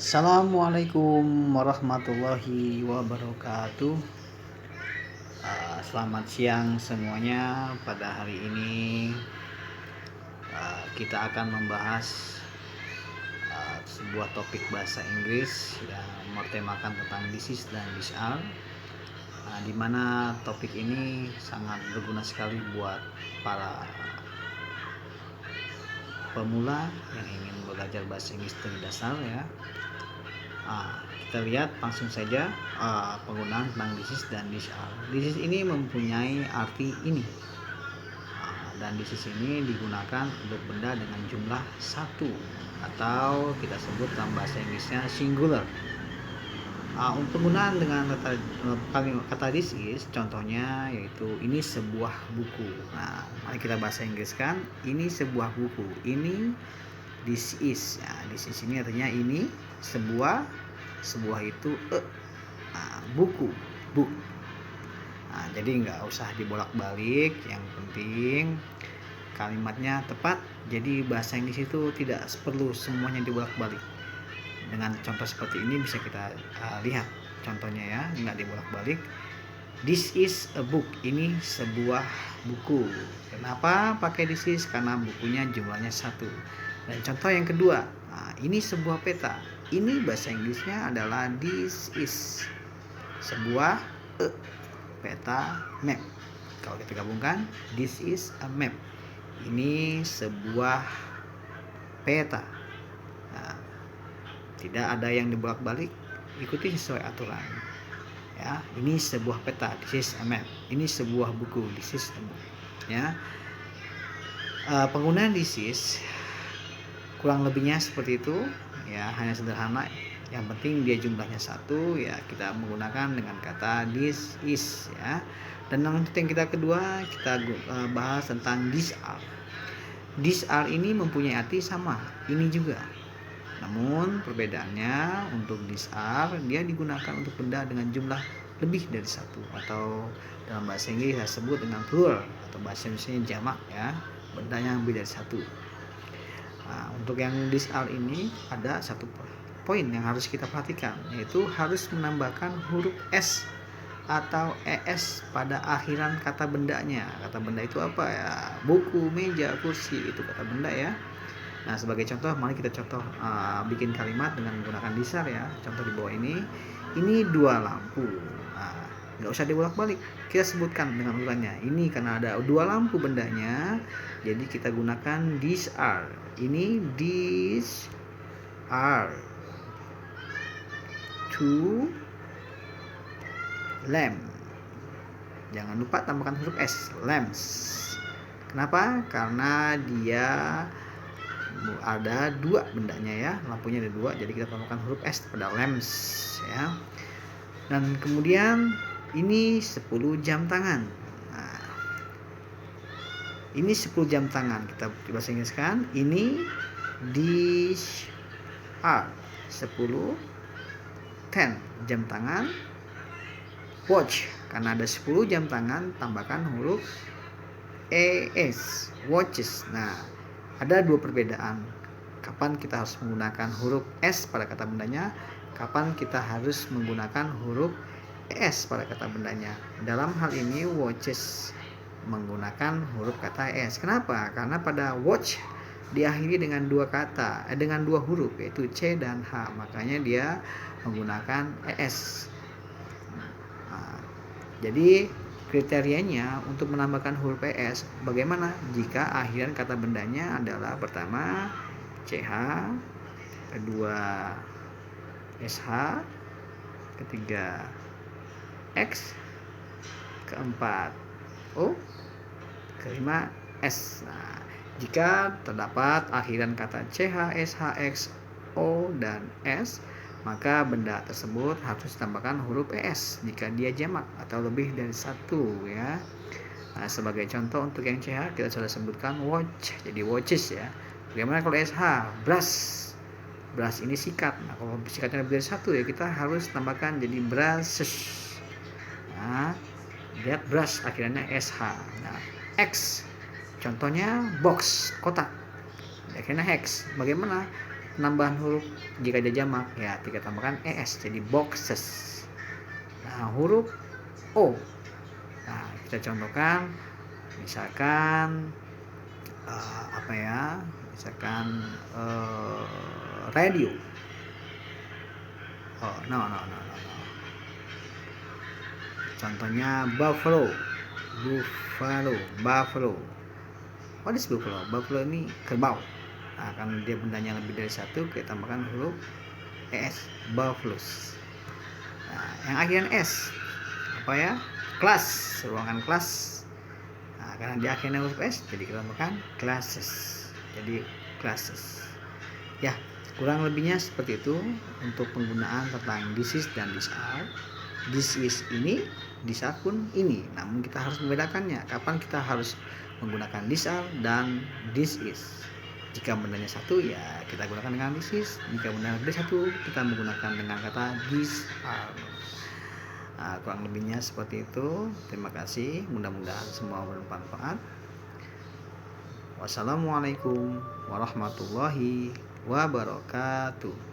Assalamualaikum warahmatullahi wabarakatuh. Selamat siang semuanya. Pada hari ini kita akan membahas sebuah topik bahasa Inggris yang bertemakan tentang this is dan this are, di mana topik ini sangat berguna sekali buat para pemula yang ingin belajar bahasa Inggris dari dasar ya. Kita lihat langsung saja penggunaan tentang this is dan this are. This is ini mempunyai arti ini, dan this is ini digunakan untuk benda dengan jumlah satu atau kita sebut dalam bahasa Inggrisnya singular. Untuk penggunaan dengan kata this is, contohnya yaitu ini sebuah buku. Nah, mari kita bahasa Inggriskan. Ini sebuah buku. Ini this is. This is ini artinya ini sebuah itu buku, book. Jadi nggak usah dibolak-balik, yang penting kalimatnya tepat. Jadi bahasa Inggris itu tidak perlu semuanya dibolak-balik. Dengan contoh seperti ini bisa kita lihat contohnya ya, nggak dibolak-balik. This is a book. Ini sebuah buku. Kenapa pakai this is? Karena bukunya jumlahnya satu. Dan contoh yang kedua, ini sebuah peta. Ini bahasa Inggrisnya adalah this is sebuah peta, map. Kalau kita gabungkan, this is a map. Ini sebuah peta. Tidak ada yang dibolak-balik, ikuti sesuai aturan. Ya, ini sebuah peta, this is a map. Ini sebuah buku, this is a book. Ya, penggunaan this is kurang lebihnya seperti itu. Ya, hanya sederhana. Yang penting dia jumlahnya satu. Ya, kita menggunakan dengan kata this is. Ya, dan yang kita kedua kita bahas tentang this are. This are ini mempunyai arti sama, ini juga. Namun perbedaannya untuk this are dia digunakan untuk benda dengan jumlah lebih dari satu, atau dalam bahasa Inggris kita sebut dengan plural, atau bahasa Indonesia jamak ya, benda yang lebih dari satu. Untuk yang this are ini ada satu poin yang harus kita perhatikan, yaitu harus menambahkan huruf S atau ES pada akhiran kata bendanya. Kata benda itu apa ya? Buku, meja, kursi, itu kata benda ya. Nah, sebagai contoh, mari kita bikin kalimat dengan menggunakan this are ya. Contoh di bawah ini dua lampu. Nggak usah dibolak-balik, kita sebutkan dengan urutannya. Ini karena ada dua lampu bendanya, jadi kita gunakan these are. Ini these are two lamp. Jangan lupa tambahkan huruf S, lamps. Kenapa? Karena dia ada dua bendanya ya, lampunya ada dua, jadi kita tambahkan huruf S pada lamps ya. Dan kemudian ini 10 jam tangan. Ini 10 jam tangan, kita bahasa Inggriskan. Ini these are 10 jam tangan. Watch, karena ada 10 jam tangan, tambahkan huruf ES, watches. Nah, ada dua perbedaan. Kapan kita harus menggunakan huruf S pada kata bendanya, kapan kita harus menggunakan huruf ES pada kata bendanya. Dalam hal ini watches menggunakan huruf kata ES. Kenapa? Karena pada watch diakhiri dengan dua huruf, yaitu C dan H. Makanya dia menggunakan ES. Jadi kriterianya untuk menambahkan huruf ES bagaimana? Jika akhiran kata bendanya adalah pertama CH, kedua SH, ketiga X, keempat O, kelima S. Nah, jika terdapat akhiran kata CH, SH, X, O, dan S, maka benda tersebut harus ditambahkan huruf ES jika dia jamak atau lebih dari satu ya. Nah, sebagai contoh untuk yang CH kita sudah sebutkan watch, jadi watches ya. Bagaimana kalau SH? Brush. Brush ini sikat. Nah, kalau sikatnya lebih dari satu ya kita harus tambahkan jadi brushes. Nah, lihat brush akhirnya SH. Nah, X contohnya box, kotak, akhirnya hex. Bagaimana? penambahan huruf jika ada jamak ya kita tambahkan es jadi boxes. Nah, huruf O. Nah, kita contohkan misalkan misalkan radio. Oh, no. Contohnya buffalo. What is buffalo? Buffalo ini kerbau. Nah, karena dia bendanya lebih dari satu, kita tambahkan huruf es, buffaloes. Nah, yang akhirnya s apa ya? Kelas, ruangan kelas. Nah, karena di akhirnya huruf s, jadi kita tambahkan classes. Jadi classes. Ya, kurang lebihnya seperti itu untuk penggunaan tentang this is dan this are. This is ini, this are pun ini. Namun kita harus membedakannya. Kapan kita harus menggunakan this are dan this is. Jika bendanya satu ya kita gunakan dengan this is. Jika benda lebih satu kita menggunakan dengan kata this are. Nah, kurang lebihnya seperti itu. Terima kasih. Mudah-mudahan semua bermanfaat. Wassalamualaikum warahmatullahi wabarakatuh.